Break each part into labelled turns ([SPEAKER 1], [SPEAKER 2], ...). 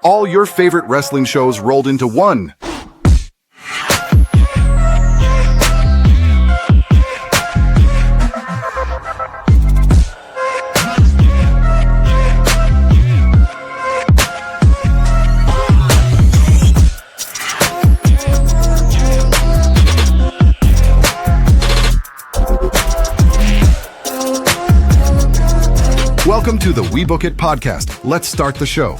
[SPEAKER 1] all your favorite wrestling shows rolled into one. Welcome to the We Book It podcast. Let's start the show.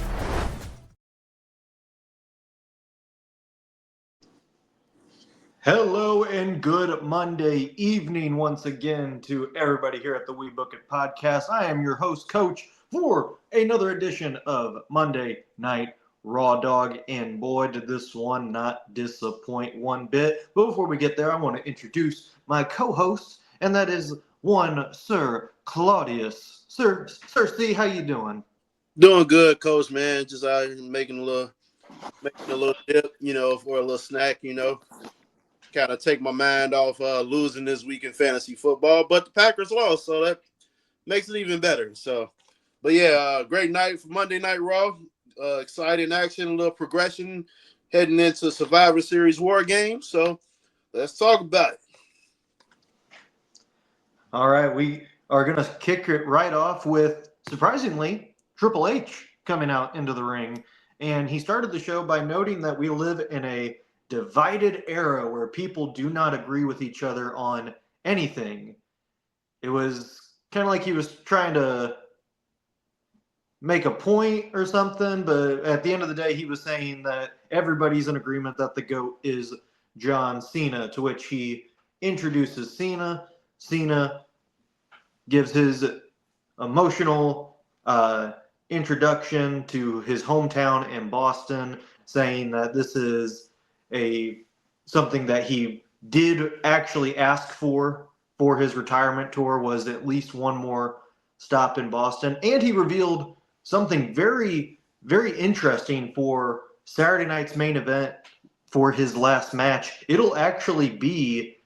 [SPEAKER 2] Hello and good Monday evening once again to everybody here at the We Book It podcast. I am your host, Coach, for another edition of Monday Night Raw Dog. And boy, did this one not disappoint one bit. But before we get there, I want to introduce my co-host, and that is one Sir Claudius. Sir C, how you doing?
[SPEAKER 3] Doing good, Coach, man. Just making a little dip, for a little snack, kind of take my mind off losing this week in fantasy football. But the Packers lost, so that makes it even better. So, but yeah, great night for Monday Night Raw. Exciting action, a little progression heading into Survivor Series War Games. So let's talk about it.
[SPEAKER 2] All right, we are going to kick it right off with, surprisingly, Triple H coming out into the ring. And he started the show by noting that we live in a divided era where people do not agree with each other on anything. It was kind of like he was trying to make a point or something, but at the end of the day, he was saying that everybody's in agreement that the GOAT is John Cena, to which he introduces Cena. Cena gives his emotional introduction to his hometown in Boston, saying that this is something that he did actually ask for his retirement tour, was at least one more stop in Boston. And he revealed something very, very interesting for Saturday night's main event for his last match. It'll actually be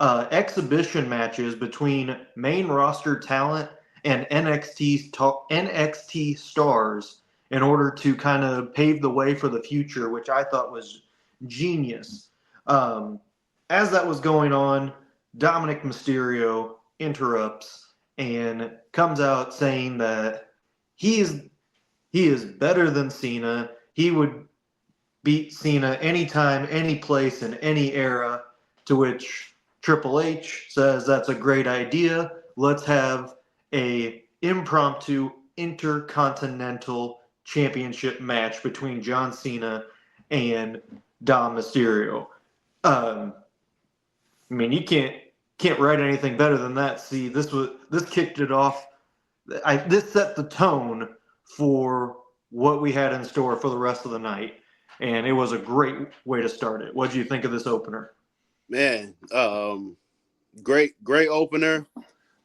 [SPEAKER 2] exhibition matches between main roster talent and NXT stars in order to kind of pave the way for the future, which I thought was genius. As that was going on, Dominic Mysterio interrupts and comes out saying that he is better than Cena. He would beat Cena anytime, any place, in any era, to which Triple H says that's a great idea. Let's have a impromptu Intercontinental Championship match between John Cena and Dom Mysterio. I mean, you can't write anything better than that. See, this kicked it off. This set the tone for what we had in store for the rest of the night, and it was a great way to start it. What did you think of this opener?
[SPEAKER 3] Man, great opener.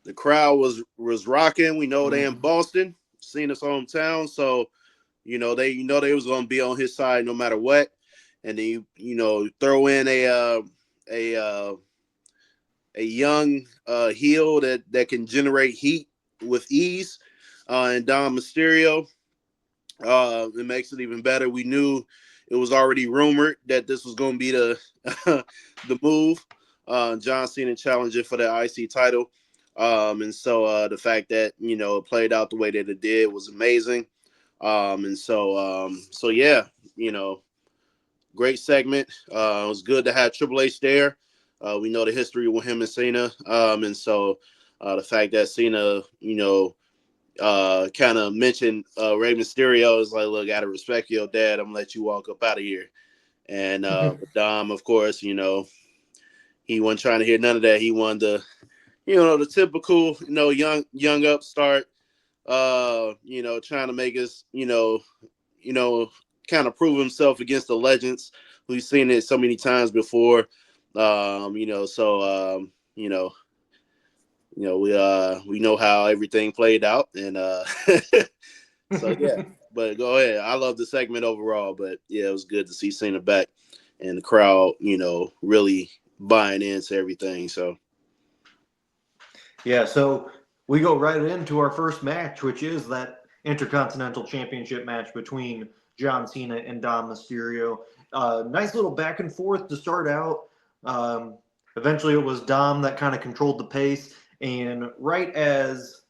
[SPEAKER 3] The crowd was rocking. We know they in Boston, Cena's hometown, so they was gonna be on his side no matter what. And then you throw in a young heel that can generate heat with ease, and Dom Mysterio. It makes it even better. We knew it was already rumored that this was going to be the the move. John Cena challenging for the IC title. And so the fact that, it played out the way that it did was amazing. And so yeah, great segment. It was good to have Triple H there. We know the history with him and Cena. And so the fact that Cena, kind of mentioned Rey Mysterio is like, look, gotta respect your dad. I'm gonna let you walk up out of here. And Dom, of course, he wasn't trying to hear none of that. He wanted to, the typical, young upstart, trying to make us, kind of prove himself against the legends. We've seen it so many times before. We know how everything played out, and so yeah. But go ahead. I love the segment overall, but yeah, it was good to see Cena back and the crowd, really buying into everything. So
[SPEAKER 2] yeah, so we go right into our first match, which is that Intercontinental Championship match between John Cena and Dom Mysterio. Nice little back and forth to start out. Eventually, it was Dom that kind of controlled the pace, and right as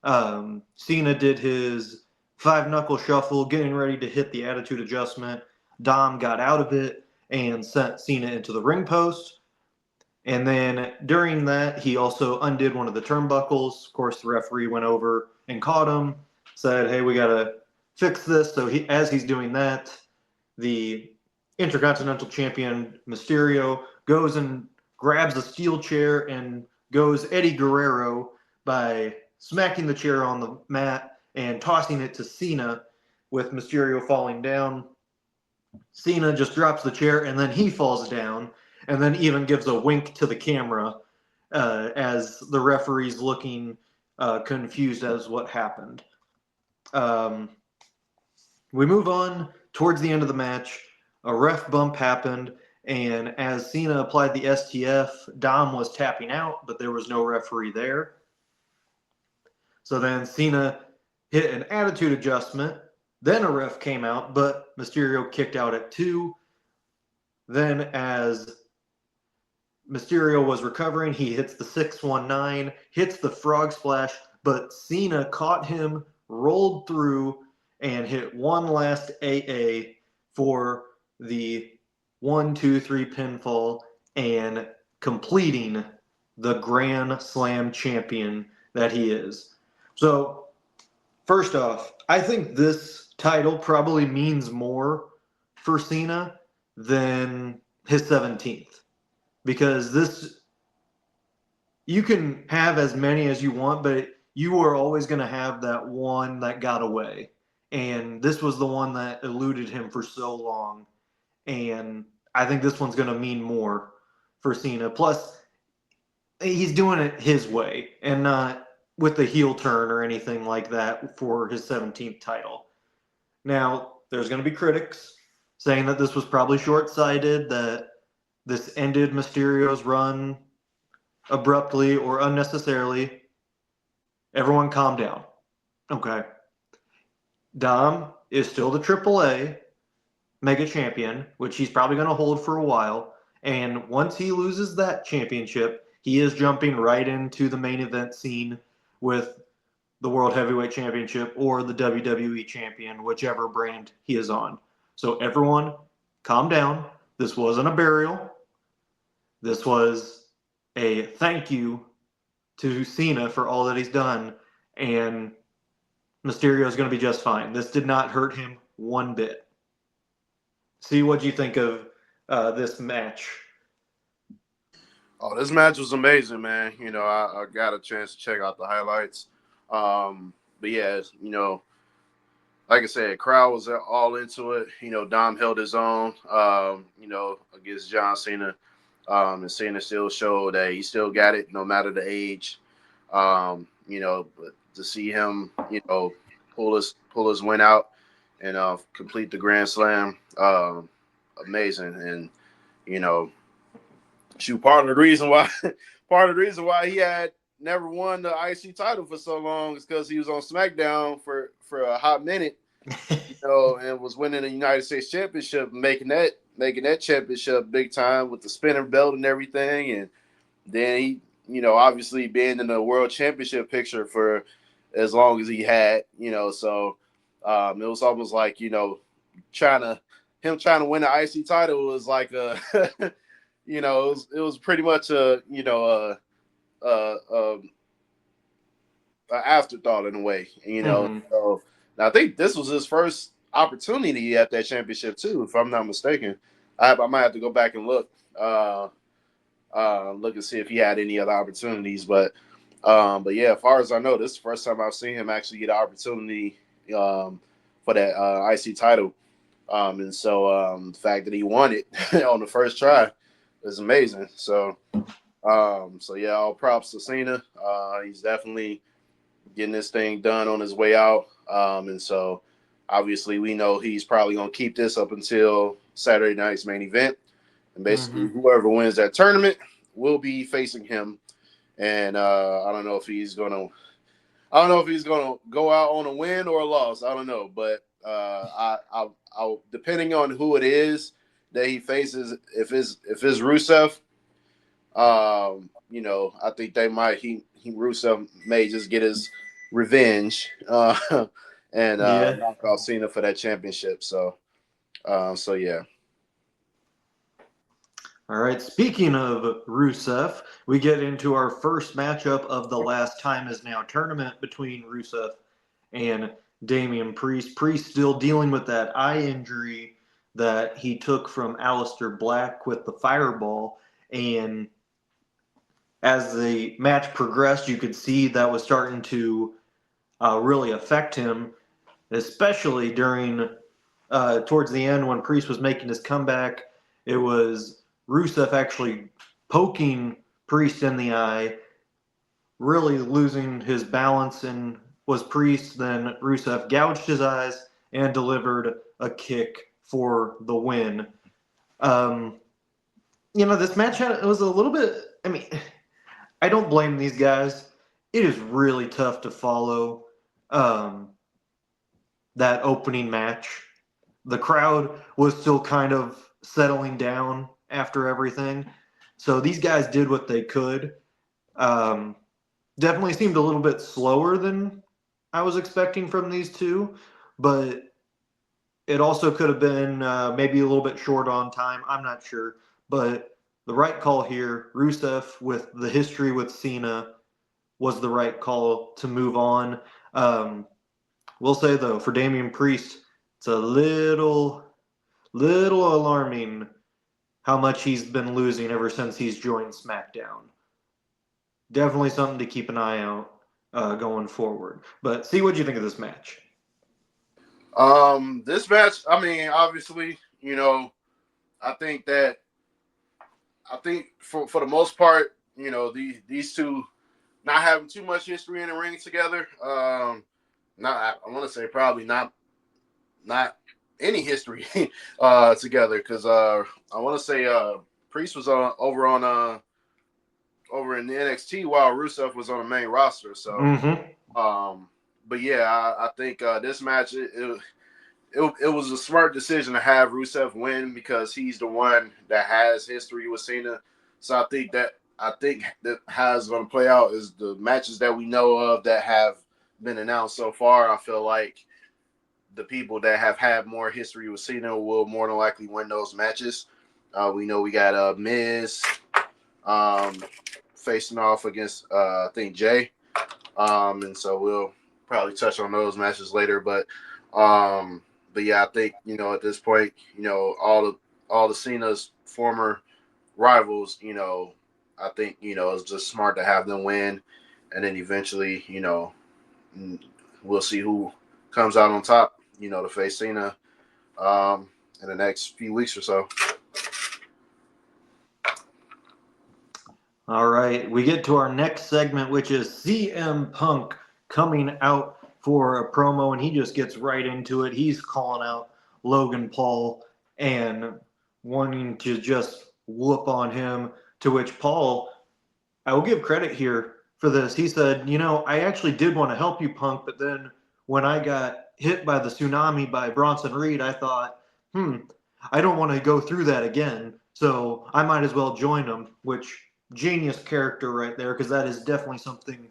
[SPEAKER 2] Cena did his five-knuckle shuffle, getting ready to hit the attitude adjustment, Dom got out of it and sent Cena into the ring post. And then during that, he also undid one of the turnbuckles. Of course, the referee went over and caught him, said, hey, we got to fix this. So as he's doing that, the Intercontinental Champion Mysterio goes and grabs a steel chair and goes Eddie Guerrero by smacking the chair on the mat and tossing it to Cena with Mysterio falling down. Cena just drops the chair and then he falls down and then even gives a wink to the camera as the referee's looking confused as what happened. We move on towards the end of the match. A ref bump happened, and as Cena applied the STF, Dom was tapping out, but there was no referee there. So then Cena hit an attitude adjustment. Then a ref came out, but Mysterio kicked out at 2. Then as Mysterio was recovering, he hits the 619, hits the frog splash, but Cena caught him, rolled through, and hit one last AA for the 1-2-3 pinfall and completing the Grand Slam champion that he is. So, first off, I think this title probably means more for Cena than his 17th. Because this, you can have as many as you want, but you are always going to have that one that got away. And this was the one that eluded him for so long. And I think this one's going to mean more for Cena. Plus, he's doing it his way and not with the heel turn or anything like that for his 17th title. Now, there's going to be critics saying that this was probably short-sighted, that this ended Mysterio's run abruptly or unnecessarily. Everyone calm down. Okay. Dom is still the AAA Mega Champion, which he's probably going to hold for a while. And once he loses that championship, he is jumping right into the main event scene with the World Heavyweight Championship or the WWE Champion, whichever brand he is on. So everyone, calm down. This wasn't a burial. This was a thank you to Cena for all that he's done, and Mysterio is going to be just fine. This did not hurt him one bit. See, what do you think of this match?
[SPEAKER 3] Oh, this match was amazing, man. You know, I got a chance to check out the highlights. But yeah, you know, like I said, crowd was all into it. You know, Dom held his own, you know, against John Cena. And Cena still showed that he still got it no matter the age. You know, but to see him, you know, pull his win out and complete the Grand Slam, amazing. And, you know, part of the reason why he had never won the IC title for so long is because he was on SmackDown for a hot minute, you know, and was winning the United States Championship, making that championship big time with the spinning belt and everything. And then he, you know, obviously being in the World Championship picture for as long as he had, you know, so it was almost like, you know, trying to win the IC title was like a you know, it was pretty much a, you know, a afterthought in a way, you know.
[SPEAKER 2] Mm-hmm.
[SPEAKER 3] So I think this was his first opportunity at that championship too, if I'm not mistaken. I might have to go back and look and see if he had any other opportunities. But yeah, as far as I know, this is the first time I've seen him actually get an opportunity for that IC title. And so the fact that he won it on the first try is amazing. So yeah, all props to Cena. He's definitely getting this thing done on his way out. And so obviously we know he's probably going to keep this up until Saturday night's main event. And basically whoever wins that tournament will be facing him. And I don't know if he's going to I don't know if he's gonna go out on a win or a loss. I don't know, but I depending on who it is that he faces, if it's Rusev, I think they might he Rusev may just get his revenge and
[SPEAKER 2] Yeah.
[SPEAKER 3] knock out Cena for that championship. So yeah.
[SPEAKER 2] All right. Speaking of Rusev, we get into our first matchup of the Last Time Is Now tournament between Rusev and Damian Priest. Priest still dealing with that eye injury that he took from Aleister Black with the fireball. And as the match progressed, you could see that was starting to really affect him, especially during towards the end when Priest was making his comeback. It was Rusev actually poking Priest in the eye, really losing his balance, and was Priest. Then Rusev gouged his eyes and delivered a kick for the win. Um, this match it was a little bit. I mean, I don't blame these guys. It is really tough to follow that opening match. The crowd was still kind of settling down after everything. So these guys did what they could. Um, Definitely seemed a little bit slower than I was expecting from these two, but it also could have been maybe a little bit short on time. I'm not sure. But the right call here, Rusev, with the history with Cena, was the right call to move on. We'll say, though, for Damian Priest, it's a little alarming how much he's been losing ever since he's joined SmackDown. Definitely something to keep an eye out going forward. But see what you think of this match.
[SPEAKER 3] This match, I mean, obviously, I think for the most part, these two not having too much history in the ring together. I want to say probably not any history together, because I want to say Priest was over in the NXT while Rusev was on the main roster. So, but yeah, I think this match it was a smart decision to have Rusev win because he's the one that has history with Cena. So I think that how it's going to play out is the matches that we know of that have been announced so far. I feel like the people that have had more history with Cena will more than likely win those matches. We know we got Miz facing off against I think Jay, and so we'll probably touch on those matches later. But yeah, I think at this point, all the Cena's former rivals, I think it's just smart to have them win, and then eventually, we'll see who comes out on top, to face Cena in the next few weeks or so.
[SPEAKER 2] All right, we get to our next segment, which is CM Punk coming out for a promo, and he just gets right into it. He's calling out Logan Paul and wanting to just whoop on him, to which Paul, I will give credit here for this. He said, I actually did want to help you, Punk, but then when I got hit by the tsunami by Bronson Reed, I thought, I don't want to go through that again, so I might as well join him, which genius character right there, because that is definitely something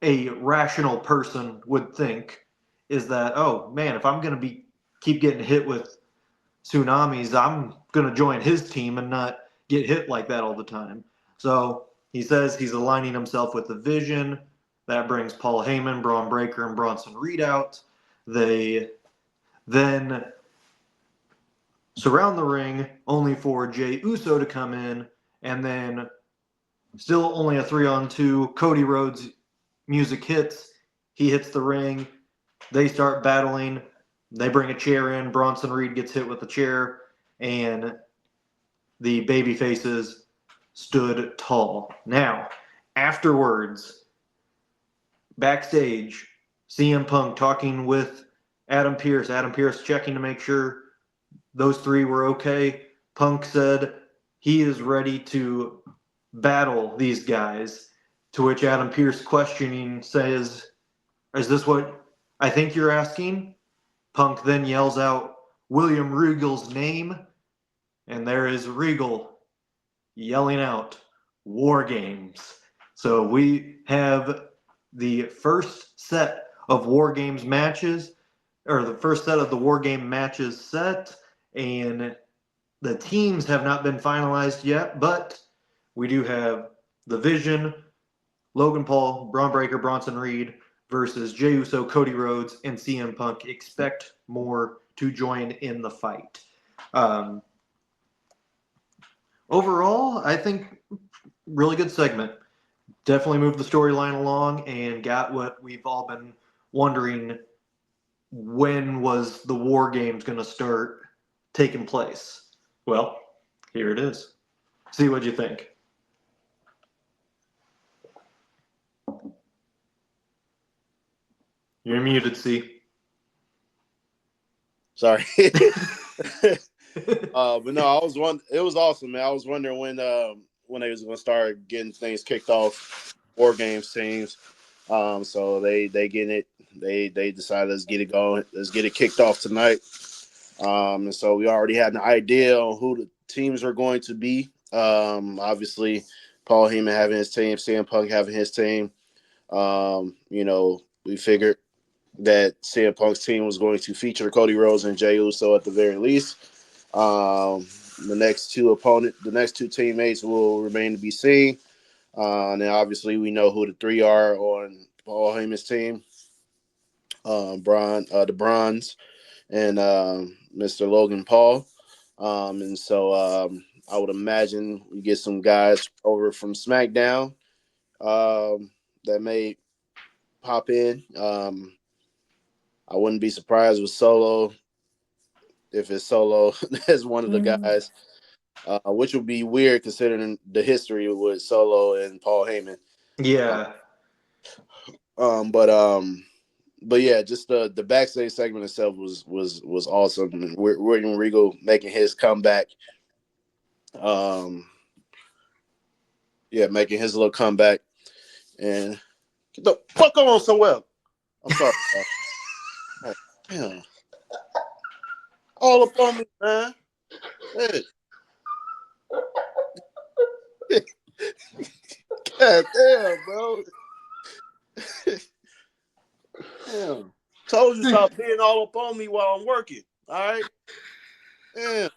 [SPEAKER 2] a rational person would think, is that, oh man, if I'm going to keep getting hit with tsunamis, I'm going to join his team and not get hit like that all the time. So he says he's aligning himself with the Vision. That brings Paul Heyman, Braun Breaker, and Bronson Reed out. They then surround the ring, only for Jey Uso to come in, and then still only a 3-on-2. Cody Rhodes music hits. He hits the ring. They start battling. They bring a chair in. Bronson Reed gets hit with the chair, and the baby faces stood tall. Now, afterwards, backstage, CM Punk talking with Adam Pearce. Adam Pearce checking to make sure those three were okay. Punk said he is ready to battle these guys, to which Adam Pearce questioning says, Is this what I think you're asking? Punk then yells out William Regal's name, and there is Regal yelling out War Games. So we have the first set of War Games matches, or the first set of the War Game matches set, and the teams have not been finalized yet, but we do have the Vision, Logan Paul, Braun Breaker, Bronson Reed versus Jey Uso, Cody Rhodes, and CM Punk. Expect more to join in the fight. Overall, I think really good segment. Definitely moved the storyline along and got what we've all been wondering, when was the War Games going to start taking place? Well, here it is. See what you think. You're muted, C.
[SPEAKER 3] Sorry. But no, it was awesome, man. I was wondering when they was gonna start getting things kicked off, War Games teams. So they getting it. They decided, let's get it going. Let's get it kicked off tonight. And so we already had an idea on who the teams are going to be. Obviously, Paul Heyman having his team, CM Punk having his team. We figured that CM Punk's team was going to feature Cody Rhodes and Jey Uso at the very least. The next two teammates will remain to be seen. And then obviously we know who the three are on Paul Heyman's team. The Bronze and Mr. Logan Paul. And so I would imagine we get some guys over from SmackDown that may pop in. I wouldn't be surprised with Solo, if it's Solo as one of the guys, which would be weird considering the history with Solo and Paul Heyman.
[SPEAKER 2] Yeah.
[SPEAKER 3] But yeah, just the backstage segment itself was awesome. And William Regal making his comeback. Making his little comeback. And get the fuck on somewhere. I'm sorry. Hey, damn. All up on me, man. Hey. God damn, bro. Damn. Told you stop being all up on me while I'm working. All right? Damn.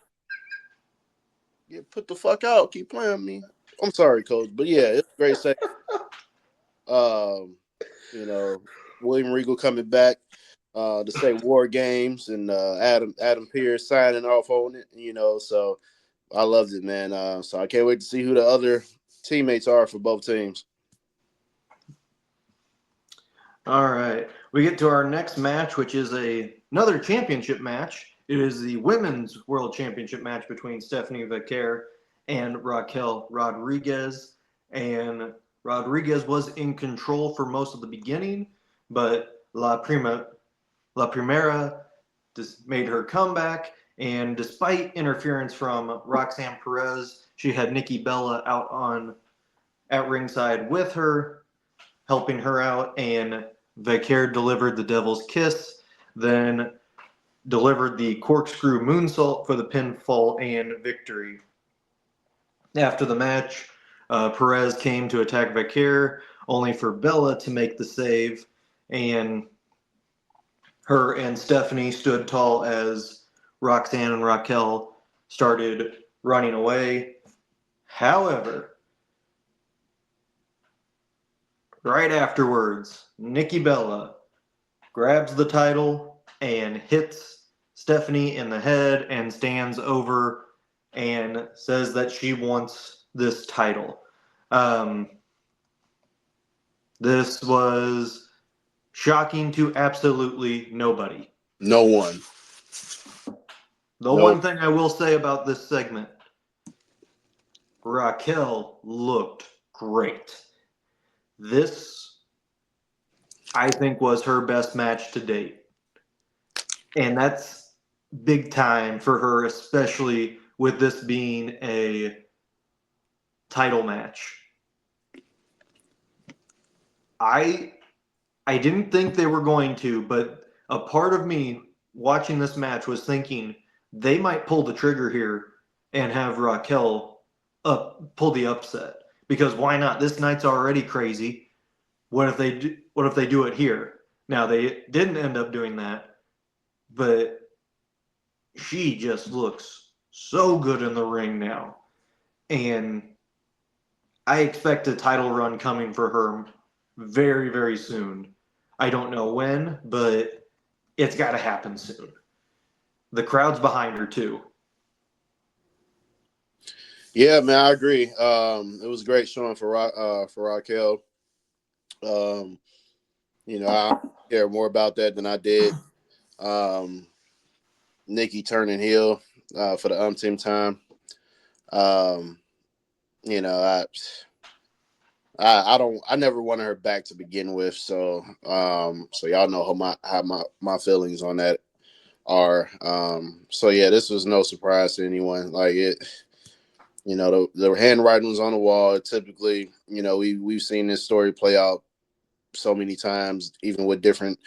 [SPEAKER 3] Yeah, put the fuck out. Keep playing with me. I'm sorry, Coach. But yeah, it's a great segment. William Regal coming back to say War Games, and Adam Pearce signing off on it, so I loved it, man. So I can't wait to see who the other teammates are for both teams.
[SPEAKER 2] All right. We get to our next match, which is another championship match. It is the Women's World Championship match between Stephanie Vaquer and Raquel Rodriguez. And Rodriguez was in control for most of the beginning, but La Primera just made her comeback. And despite interference from Roxanne Perez, she had Nikki Bella out at ringside with her, helping her out, and Vaquer delivered the Devil's Kiss, then delivered the corkscrew moonsault for the pinfall and victory. After the match, Perez came to attack Vaquer, only for Bella to make the save, and her and Stephanie stood tall as Roxanne and Raquel started running away. However, right afterwards, Nikki Bella grabs the title and hits Stephanie in the head and stands over and says that she wants this title. This was shocking to absolutely nobody.
[SPEAKER 3] No one.
[SPEAKER 2] One thing I will say about this segment, Raquel looked great. This, I think, was her best match to date. And that's big time for her, especially with this being a title match. I I didn't think they were going to, but a part of me watching this match was thinking they might pull the trigger here and have Raquel pull the upset, because why not? This night's already crazy. What if they do it here? Now they didn't end up doing that, but she just looks so good in the ring now, and I expect a title run coming for her very, very soon. I don't know when, but it's got to happen soon. The crowd's behind her too.
[SPEAKER 3] Yeah, man, I agree. It was a great showing for Raquel. Um, I care more about that than I did Nikki turning heel for the umpteenth time. Um, you know, I never wanted her back to begin with, so y'all know how my feelings on that are. So yeah, this was no surprise to anyone. Like it, the handwriting was on the wall. Typically, we've seen this story play out so many times, even with different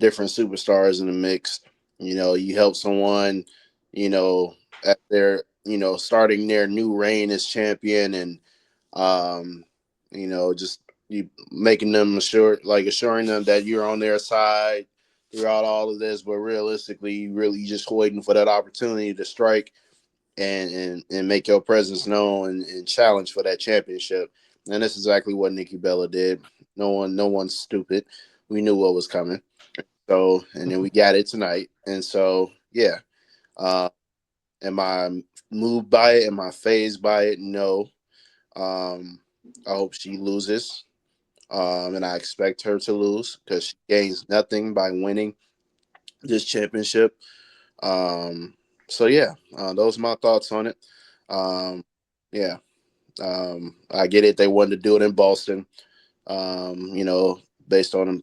[SPEAKER 3] superstars in the mix. You help someone, at their, starting their new reign as champion, and just you making them assuring them that you're on their side throughout all of this, but realistically, you really just waiting for that opportunity to strike and make your presence known and challenge for that championship. And that's exactly what Nikki Bella did. No one's stupid. We knew what was coming. So, and then we got it tonight. And so, yeah. Uh, am I moved by it? Am I phased by it? No. I hope she loses. And I expect her to lose because she gains nothing by winning this championship. Um, so yeah, those are my thoughts on it. Um, yeah, I get it. They wanted to do it in Boston, based on,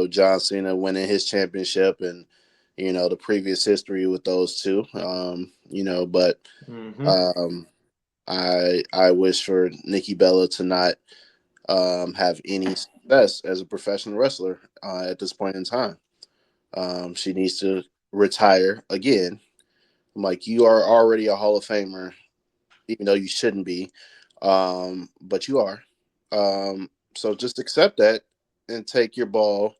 [SPEAKER 3] John Cena winning his championship and, the previous history with those two, but
[SPEAKER 2] Mm-hmm.
[SPEAKER 3] um, I wish for Nikki Bella to not have any success as a professional wrestler at this point in time. She needs to retire again. Like, you are already a Hall of Famer, even though you shouldn't be, but you are. So just accept that and take your ball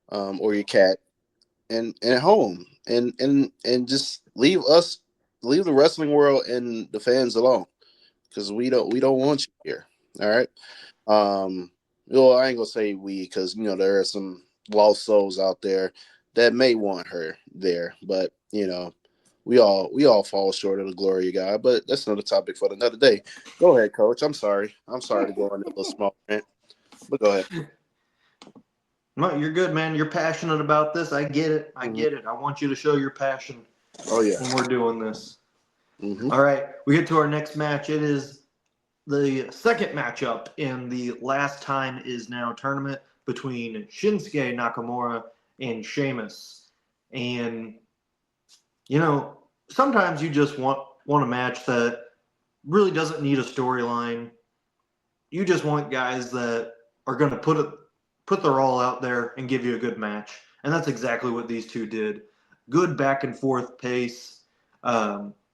[SPEAKER 3] or your cat and home and just leave the wrestling world and the fans alone, because we don't want you here. All right. Well, I ain't gonna say we, because there are some lost souls out there that may want her there, but we all fall short of the glory of God. But that's another topic for another day. Go ahead, Coach. I'm sorry to go on a little small rant, but go ahead.
[SPEAKER 2] No, you're good, man. You're passionate about this. I get it. I
[SPEAKER 3] Mm-hmm.
[SPEAKER 2] get it. I want you to show your passion
[SPEAKER 3] Oh yeah.
[SPEAKER 2] when we're doing this.
[SPEAKER 3] Mm-hmm.
[SPEAKER 2] All right, we get to our next match. It is the second matchup in the Last Time Is Now tournament between Shinsuke Nakamura and Sheamus. And sometimes you just want a match that really doesn't need a storyline. You just want guys that are going to put their all out there and give you a good match. And that's exactly what these two did. Good back and forth pace.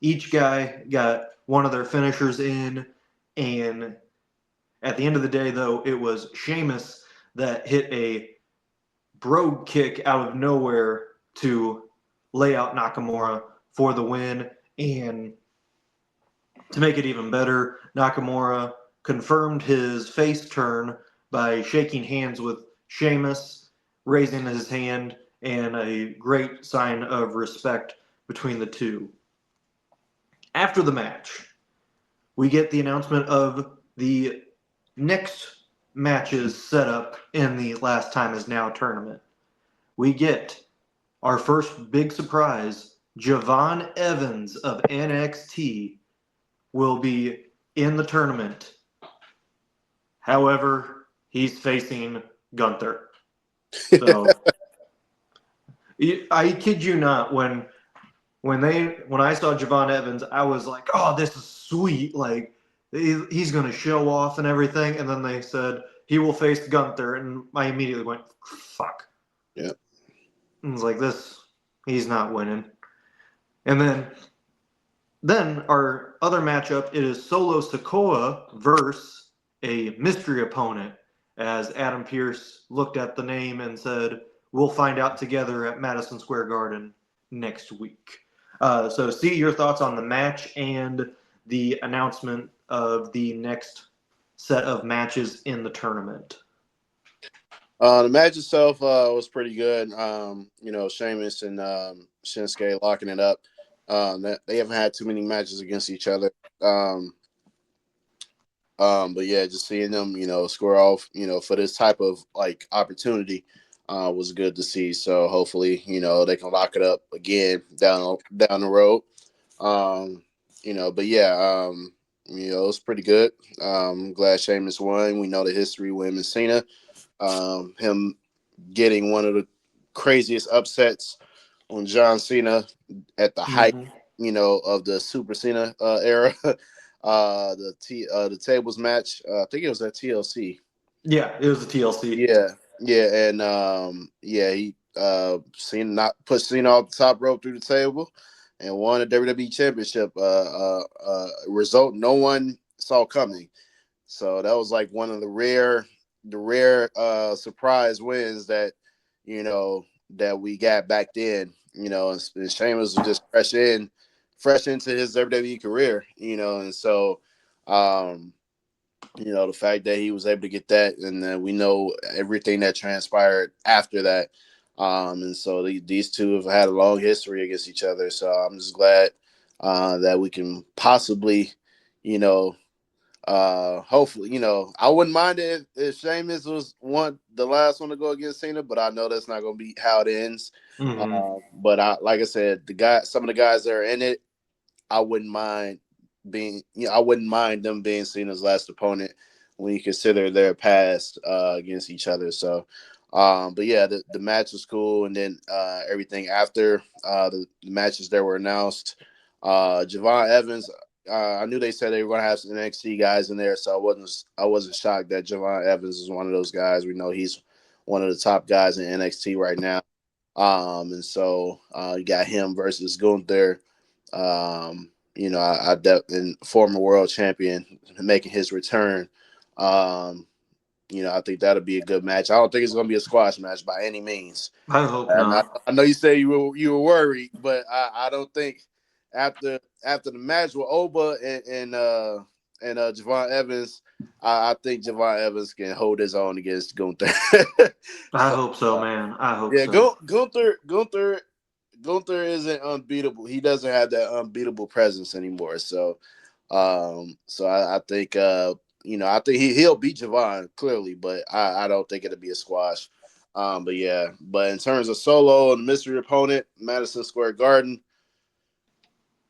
[SPEAKER 2] Each guy got one of their finishers in, and at the end of the day, though, it was Sheamus that hit a brogue kick out of nowhere to lay out Nakamura for the win. And to make it even better, Nakamura confirmed his face turn by shaking hands with Sheamus, raising his hand, and a great sign of respect between the two. After the match, we get the announcement of the next matches set up in the Last Time Is Now tournament. We get our first big surprise. Javon Evans of NXT will be in the tournament. However, he's facing Gunther. So I kid you not, when I saw Javon Evans, I was like, "Oh, this is sweet! Like he's going to show off and everything." And then they said he will face Gunther, and I immediately went, fuck.
[SPEAKER 3] Yeah.
[SPEAKER 2] And I was like, this, he's not winning. And then our other matchup is Solo Sikoa versus a mystery opponent, as Adam Pearce looked at the name and said, we'll find out together at Madison Square Garden next week. So, see your thoughts on the match and the announcement of the next set of matches in the tournament.
[SPEAKER 3] The match itself was pretty good. Sheamus and Shinsuke locking it up. They haven't had too many matches against each other. But yeah, just seeing them, square off, for this type of like opportunity was good to see. So hopefully, they can lock it up again down the road. But yeah, it was pretty good. Glad Sheamus won. We know the history with him and Cena. Him getting one of the craziest upsets on John Cena at the height, of the Super Cena era. The tables match. I think it was at TLC.
[SPEAKER 2] Yeah, it was a TLC.
[SPEAKER 3] Yeah, and he Cena put Cena off the top rope through the table and won a WWE Championship. Result no one saw coming. So that was like one of the rare surprise wins that that we got back then. And Sheamus was just fresh into his WWE career. And so the fact that he was able to get that, and then we know everything that transpired after that. And so these two have had a long history against each other. So I'm just glad that we can possibly, hopefully, I wouldn't mind it if Sheamus was the last one to go against Cena, but I know that's not going to be how it ends. But like I said, some of the guys that are in it, I wouldn't mind them being Cena's last opponent when you consider their past against each other. So, but yeah, the match was cool, and then everything after the matches that were announced, Javon Evans. I knew they said they were going to have some NXT guys in there, so I wasn't shocked that Javon Evans is one of those guys. We know he's one of the top guys in NXT right now, and so you got him versus Gunther. And former world champion making his return. I think that'll be a good match. I don't think it's going to be a squash match by any means.
[SPEAKER 2] I hope not.
[SPEAKER 3] I know you say you were worried, but I don't think after the match with Oba and Javon Evans, I think Javon Evans can hold his own against Gunther.
[SPEAKER 2] I hope so, man. I hope so.
[SPEAKER 3] Yeah, Gunther isn't unbeatable. He doesn't have that unbeatable presence anymore. So I think I think he'll beat Javon clearly, but I don't think it'll be a squash. But in terms of Solo and the mystery opponent, Madison Square Garden,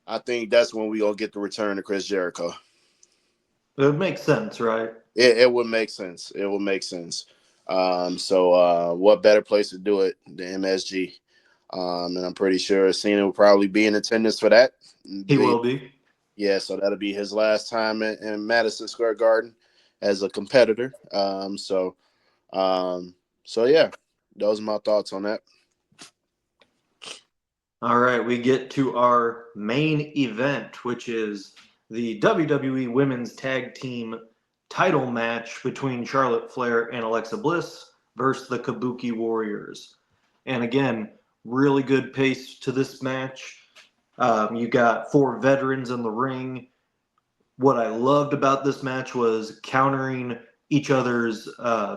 [SPEAKER 3] I think that's when we gonna get the return of Chris Jericho.
[SPEAKER 2] It would make sense, right?
[SPEAKER 3] It would make sense. It would make sense. So what better place to do it than MSG? And I'm pretty sure Cena will probably be in attendance for that.
[SPEAKER 2] He will be.
[SPEAKER 3] Yeah, so that'll be his last time in Madison Square Garden as a competitor. So yeah, those are my thoughts on that.
[SPEAKER 2] All right, we get to our main event, which is the WWE Women's Tag Team title match between Charlotte Flair and Alexa Bliss versus the Kabuki Warriors. And again, really good pace to this match. You got 4 veterans in the ring. What I loved about this match was countering each other's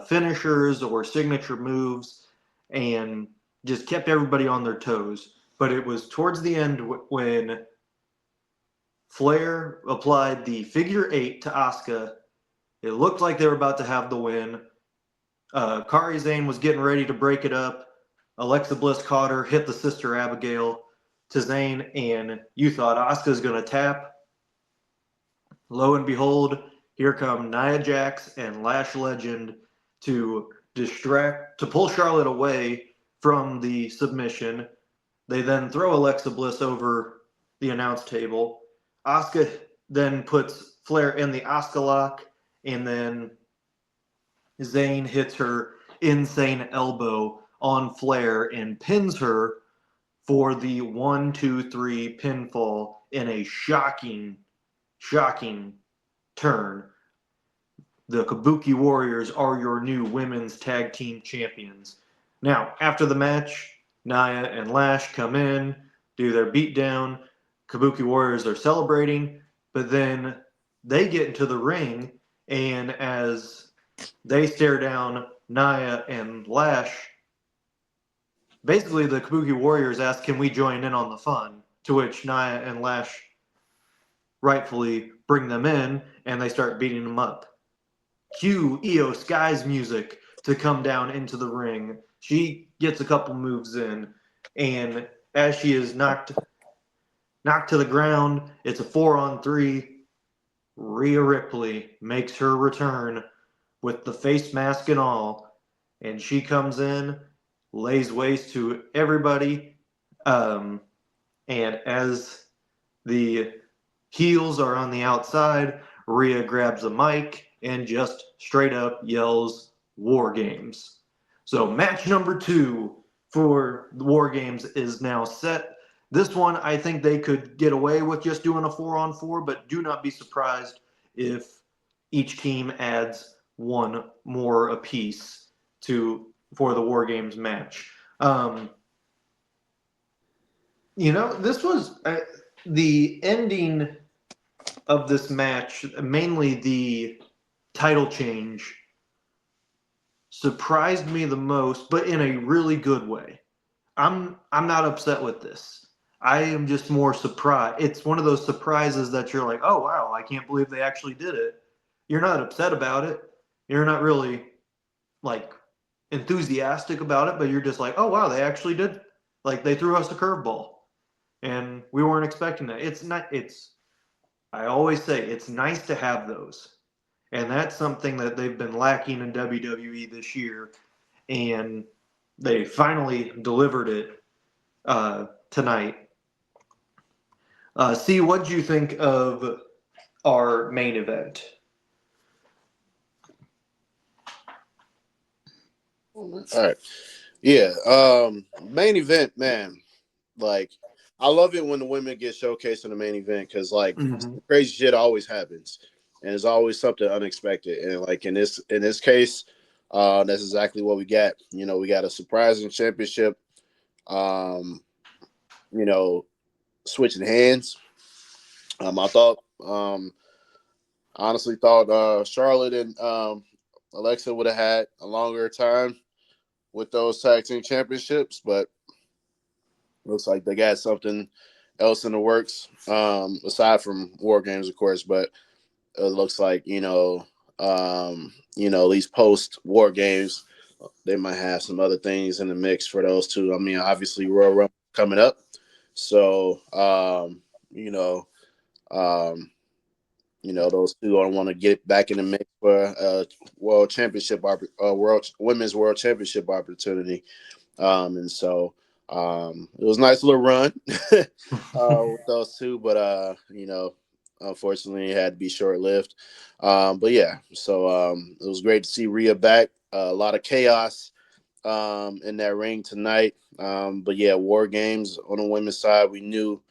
[SPEAKER 2] finishers or signature moves and just kept everybody on their toes. But it was towards the end when Flair applied the figure 8 to Asuka. It looked like they were about to have the win. Kairi Sane was getting ready to break it up. Alexa Bliss caught her, hit the Sister Abigail to Zane, and you thought Asuka's going to tap. Lo and behold, here come Nia Jax and Lash Legend to pull Charlotte away from the submission. They then throw Alexa Bliss over the announce table. Asuka then puts Flair in the Asuka lock, and then Zayn hits her insane elbow on Flair and pins her for the 1-2-3 pinfall in a shocking turn. The Kabuki Warriors are your new women's tag team champions. Now, after the match, Nia and Lash come in, do their beatdown. Kabuki Warriors are celebrating, but then they get into the ring, and as they stare down Nia and Lash, basically the Kabuki Warriors ask, can we join in on the fun? To which Nia and Lash rightfully bring them in, and they start beating them up. Cue Io Sky's music to come down into the ring. She gets a couple moves in, and as she is knocked to the ground, it's a 4-on-3. Rhea Ripley makes her return with the face mask and all, and she comes in, lays waste to everybody, and as the heels are on the outside, Rhea grabs a mic and just straight up yells War Games. So match number 2 for the War Games is now set. This one, I think they could get away with just doing a 4-on-4, but do not be surprised if each team adds one more apiece for the War Games match. This was the ending of this match, mainly the title change, surprised me the most, but in a really good way. I'm not upset with this. I am just more surprised. It's one of those surprises that you're like, oh wow, I can't believe they actually did it. You're not upset about it. You're not really like enthusiastic about it, but you're just like, oh wow, they actually did. Like they threw us a curveball, and we weren't expecting that. I always say it's nice to have those. And that's something that they've been lacking in WWE this year. And they finally delivered it tonight. C, what do you think of our main event?
[SPEAKER 3] All right. Yeah. Main event, man. Like, I love it when the women get showcased in the main event because, like, crazy shit always happens, and it's always something unexpected. And like in this case, that's exactly what we got. We got a surprising championship. You know, switching hands. I thought, honestly, thought Charlotte and Alexa would have had a longer time with those tag team championships, but looks like they got something else in the works, aside from War Games, of course. But it looks like at least post War Games, they might have some other things in the mix for those two. I mean, obviously Royal Rumble coming up, so those two I want to get back in the mix for world championship, women's world championship opportunity. And so it was a nice little run with those two, but unfortunately it had to be short lived. But yeah, so it was great to see Rhea back. A lot of chaos in that ring tonight. But yeah, War Games on the women's side, we knew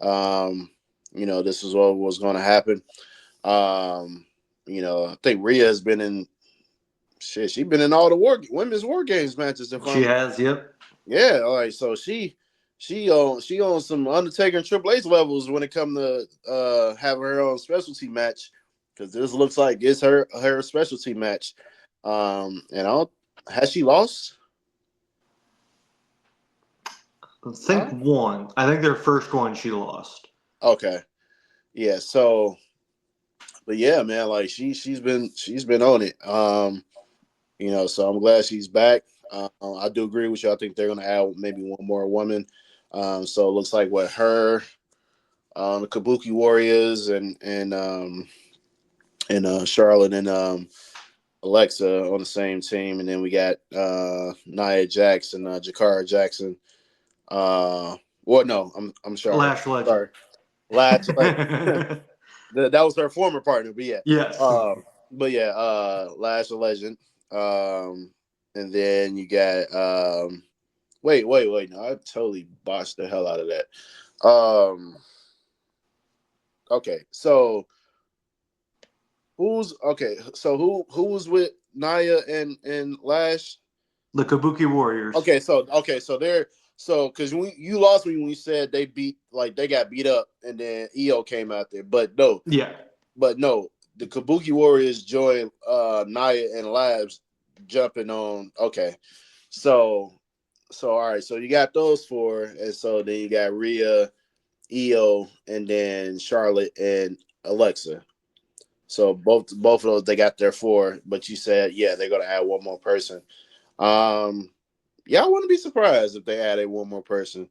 [SPEAKER 3] this is what was going to happen. I think Rhea has been in she's been in all the women's War Games matches.
[SPEAKER 2] She has, yep.
[SPEAKER 3] Yeah, all right. So she on some Undertaker and Triple H levels when it comes to having her own specialty match, because this looks like it's her specialty match. Has she lost?
[SPEAKER 2] I think one. I think their first one she lost.
[SPEAKER 3] Okay. Yeah. So, but yeah, man, like she's been on it. So I'm glad she's back. I do agree with you. I think they're going to add maybe one more woman. So it looks like her, the Kabuki Warriors, and Charlotte and Alexa on the same team, and then we got Nia Jax and Jakara Jackson. No, I'm sorry.
[SPEAKER 2] Lash Legend.
[SPEAKER 3] Sorry. Lash Legend. That was her former partner, but yeah.
[SPEAKER 2] Yes.
[SPEAKER 3] But yeah, Lash Legend. And then you got wait, no, I totally botched the hell out of that. Okay, so who was with Naya and Lash?
[SPEAKER 2] The Kabuki Warriors.
[SPEAKER 3] Okay, so they're because you lost me when you said they got beat up and then EO came out there,
[SPEAKER 2] Yeah.
[SPEAKER 3] but no, the Kabuki Warriors joined Naya and Labs jumping on. Okay, so all right, so you got those four, and so then you got Rhea, EO, and then Charlotte and Alexa. So both of those they got their four, but you said they're gonna add one more person. Um, yeah, I wouldn't be surprised if they added one more person.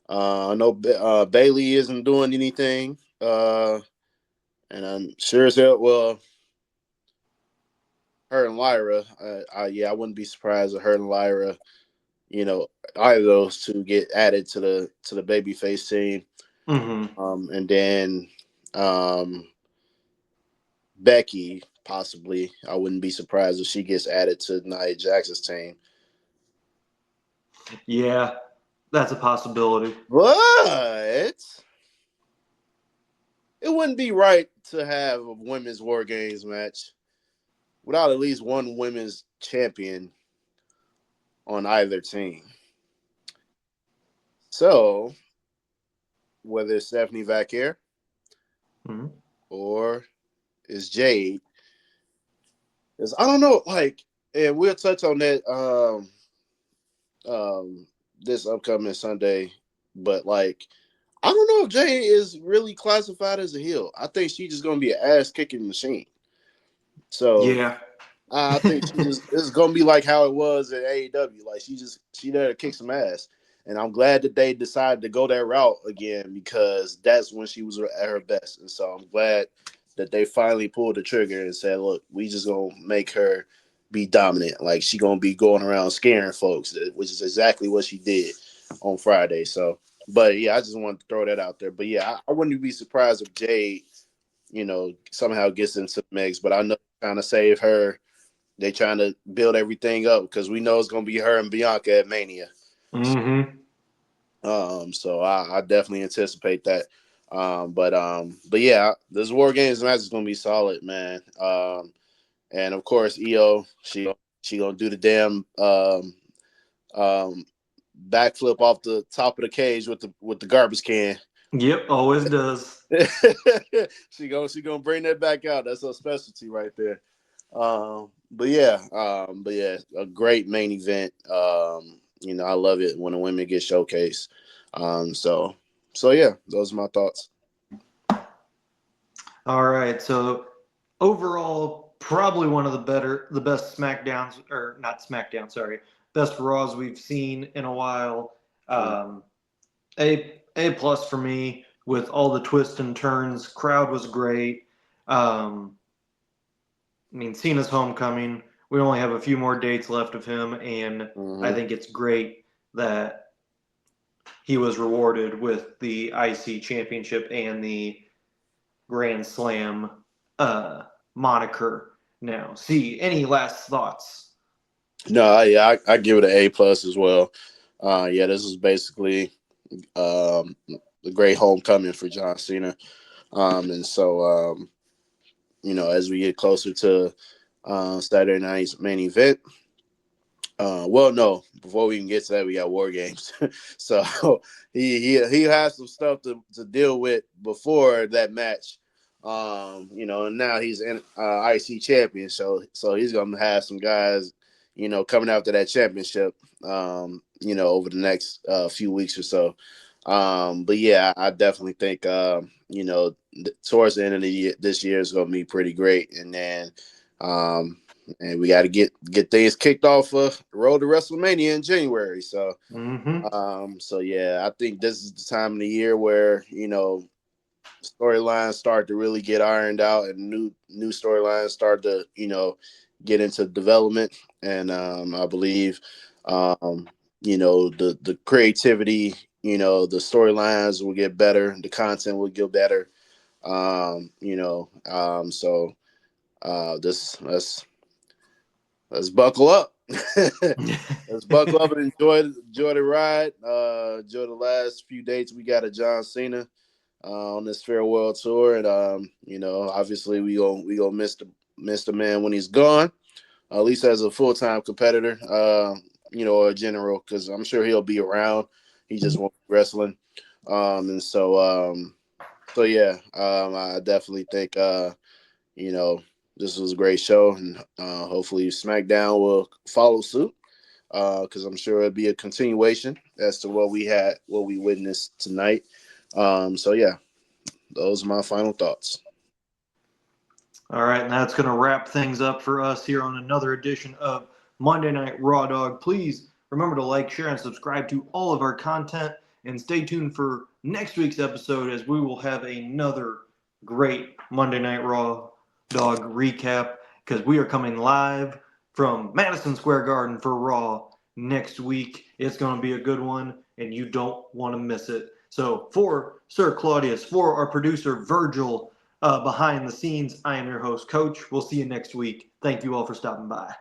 [SPEAKER 3] I know Bailey isn't doing anything, and I'm sure as hell. Well, her and Lyra, I wouldn't be surprised if her and Lyra, either of those two get added to the babyface team.
[SPEAKER 2] Mm-hmm.
[SPEAKER 3] And then um, Becky, possibly, I wouldn't be surprised if she gets added to Nia Jax's team.
[SPEAKER 2] Yeah, that's a possibility.
[SPEAKER 3] But it wouldn't be right to have a women's War Games match without at least one women's champion on either team. So, whether it's Stephanie Vaquer
[SPEAKER 2] Mm-hmm.
[SPEAKER 3] or is Jade, because I don't know, and we'll touch on that this upcoming Sunday, but I don't know if Jade is really classified as a heel. I think she's just gonna be an ass kicking machine. So
[SPEAKER 2] Yeah.
[SPEAKER 3] I think it's gonna be like how it was at AEW. Like she there to kick some ass. And I'm glad that they decided to go that route again because that's when she was at her best. And so I'm glad that they finally pulled the trigger and said, look, we just gonna make her be dominant. Like she gonna be going around scaring folks, which is exactly what she did on Friday. So but yeah, I just wanted to throw that out there. But yeah, I wouldn't be surprised if Jade, somehow gets into the mix. But I know trying to save her. They trying to build everything up because we know it's gonna be her and Bianca at Mania.
[SPEAKER 2] Mm-hmm.
[SPEAKER 3] So I definitely anticipate that. But yeah, this War Games match is gonna be solid, man. And of course, EO she gonna do the damn um backflip off the top of the cage with the garbage can.
[SPEAKER 2] Yep, always does.
[SPEAKER 3] she gonna bring that back out. That's her specialty right there. But yeah, a great main event. I love it when the women get showcased. So yeah, those are my thoughts.
[SPEAKER 2] All right. So overall, probably one of the best SmackDowns, or not SmackDown, sorry, best Raws we've seen in a while. A plus for me with all the twists and turns. Crowd was great. I mean, Cena's homecoming. We only have a few more dates left of him, and I
[SPEAKER 3] Mm-hmm.
[SPEAKER 2] think it's great that he was rewarded with the IC championship and the Grand Slam moniker now. See, any last thoughts?
[SPEAKER 3] No, yeah, I give it an A+ as well. Yeah, this is basically a great homecoming for John Cena. And so as we get closer to Saturday night's main event. Well, no. Before we can get to that, we got War Games. So he has some stuff to deal with before that match. And now he's in IC champion, so he's gonna have some guys, coming after that championship. Over the next few weeks or so. But yeah, I definitely think towards the end of the year, this year is gonna be pretty great, and then and we got to get things kicked off road to WrestleMania in January. So,
[SPEAKER 2] Mm-hmm.
[SPEAKER 3] so yeah, I think this is the time of the year where storylines start to really get ironed out, and new storylines start to get into development. And I believe the creativity, the storylines will get better, the content will get better. So this that's let's buckle up. Let's buckle up and enjoy the ride. Enjoy the last few dates we got at John Cena on this farewell tour, and obviously we gonna miss the man when he's gone. At least as a full-time competitor, or a general, because I'm sure he'll be around. He just won't be wrestling. Yeah, I definitely think this was a great show, and hopefully SmackDown will follow suit, because I'm sure it'll be a continuation as to what we witnessed tonight. Yeah, those are my final thoughts.
[SPEAKER 2] All right, and that's going to wrap things up for us here on another edition of Monday Night Raw Dog. Please remember to like, share, and subscribe to all of our content, and stay tuned for next week's episode, as we will have another great Monday Night Raw Dog recap, because we are coming live from Madison Square Garden for Raw next week. It's going to be a good one, and you don't want to miss it. So for Sir Claudius, for our producer Virgil, behind the scenes, I am your host, Coach. We'll see you next week. Thank you all for stopping by.